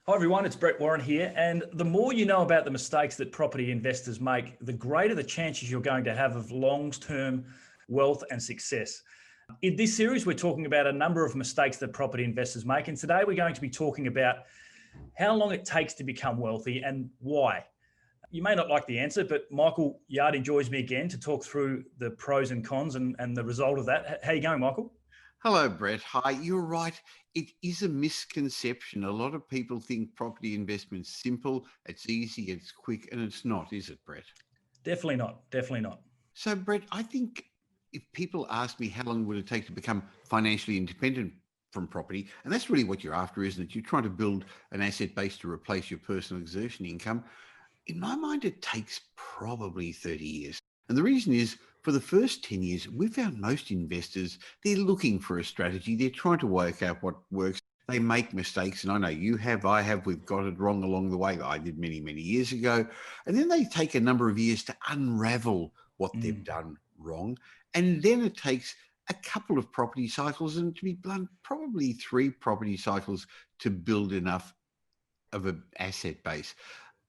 Hi everyone, it's Brett Warren here. And the more you know about the mistakes that property investors make, the greater the chances you're going to have of long-term wealth and success. In this series, we're talking about a number of mistakes that property investors make. And today we're going to be talking about how long it takes to become wealthy and why. You may not like the answer, but Michael Yardney joins me again to talk through the pros and cons and the result of that. How you going, Michael? Hello, Brett. Hi, you're right. It is a misconception. A lot of people think property investment's simple, it's easy, it's quick, and it's not, is it, Brett? Definitely not. Definitely not. So, Brett, I think if people ask me how long would it take to become financially independent from property, and that's really what you're after, isn't it? You're trying to build an asset base to replace your personal exertion income. In my mind, it takes probably 30 years. And the reason is for the first 10 years, we found most investors, they're looking for a strategy. They're trying to work out what works. They make mistakes. And I know you have, I have, we've got it wrong along the way. I did many, many years ago. And then they take a number of years to unravel what they've done wrong. And then it takes a couple of property cycles, and to be blunt, probably 3 property cycles to build enough of an asset base.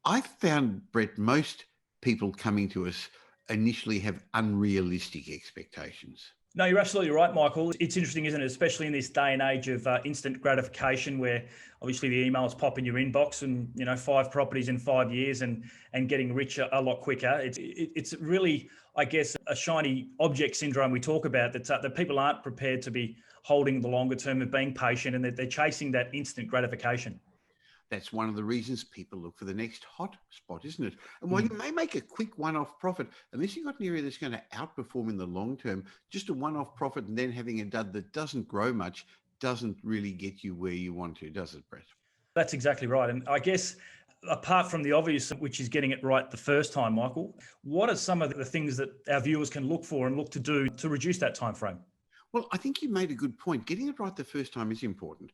I found, Brett, most people coming to us initially have unrealistic expectations. No, you're absolutely right, Michael. It's interesting, isn't it? Especially in this day and age of instant gratification, where obviously the emails pop in your inbox, and 5 properties in 5 years, and getting rich a lot quicker. It's really, I guess, a shiny object syndrome we talk about that people aren't prepared to be holding the longer term of being patient, and that they're chasing that instant gratification. That's one of the reasons people look for the next hot spot, isn't it? And while you may make a quick one-off profit, unless you've got an area that's going to outperform in the long term, just a one-off profit and then having a dud that doesn't grow much doesn't really get you where you want to, does it, Brett? That's exactly right. And I guess apart from the obvious, which is getting it right the first time, Michael, what are some of the things that our viewers can look for and look to do to reduce that time frame? Well, I think you made a good point. Getting it right the first time is important.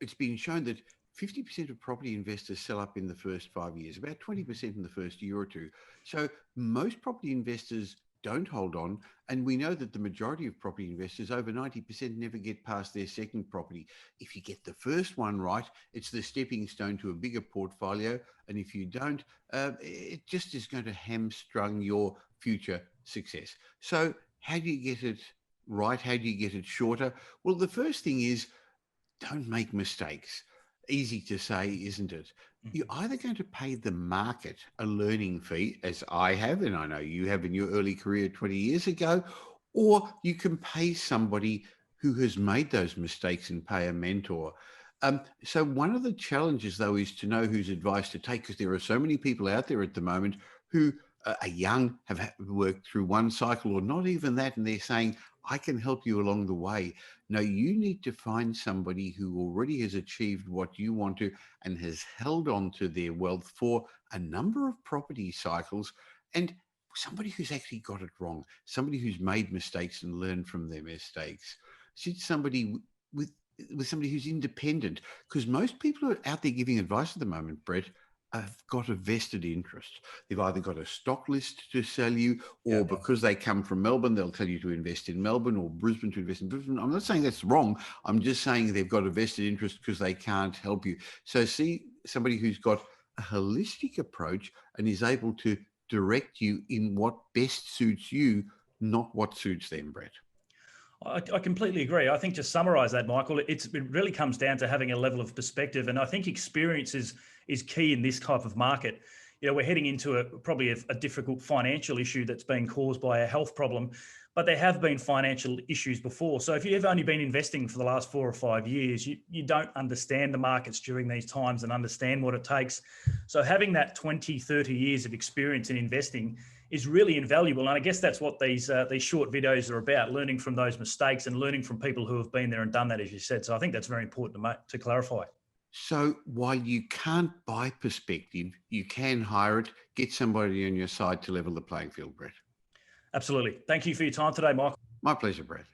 It's been shown that 50% of property investors sell up in the first 5 years, about 20% in the first year or two. So most property investors don't hold on. And we know that the majority of property investors, over 90%, never get past their second property. If you get the first one right, it's the stepping stone to a bigger portfolio. And if you don't, it just is going to hamstrung your future success. So how do you get it right? How do you get it shorter? Well, the first thing is, don't make mistakes. Easy to say, isn't it? You're either going to pay the market a learning fee, as I have, and I know you have in your early career 20 years ago, or you can pay somebody who has made those mistakes and pay a mentor. So one of the challenges, though, is to know whose advice to take, because there are so many people out there at the moment who are young, have worked through one cycle or not even that, and they're saying, I can help you along the way. No, you need to find somebody who already has achieved what you want to and has held on to their wealth for a number of property cycles, and somebody who's actually got it wrong, somebody who's made mistakes and learned from their mistakes. Should somebody with somebody who's independent, because most people who are out there giving advice at the moment, Brett, have got a vested interest. They've either got a stock list to sell you, or because they come from Melbourne, they'll tell you to invest in Melbourne, or Brisbane to invest in Brisbane. I'm not saying that's wrong. I'm just saying they've got a vested interest because they can't help you. So see somebody who's got a holistic approach and is able to direct you in what best suits you, not what suits them, Brett. I completely agree. I think to summarize that, Michael, it really comes down to having a level of perspective. And I think experience is key in this type of market. We're heading into probably a difficult financial issue that's been caused by a health problem, but there have been financial issues before. So if you've only been investing for the last 4 or 5 years, you don't understand the markets during these times and understand what it takes. So having that 20, 30 years of experience in investing is really invaluable. And I guess that's what these short videos are about, learning from those mistakes and learning from people who have been there and done that, as you said. So I think that's very important to clarify. So while you can't buy perspective, you can hire it, get somebody on your side to level the playing field, Brett. Absolutely. Thank you for your time today, Michael. My pleasure, Brett.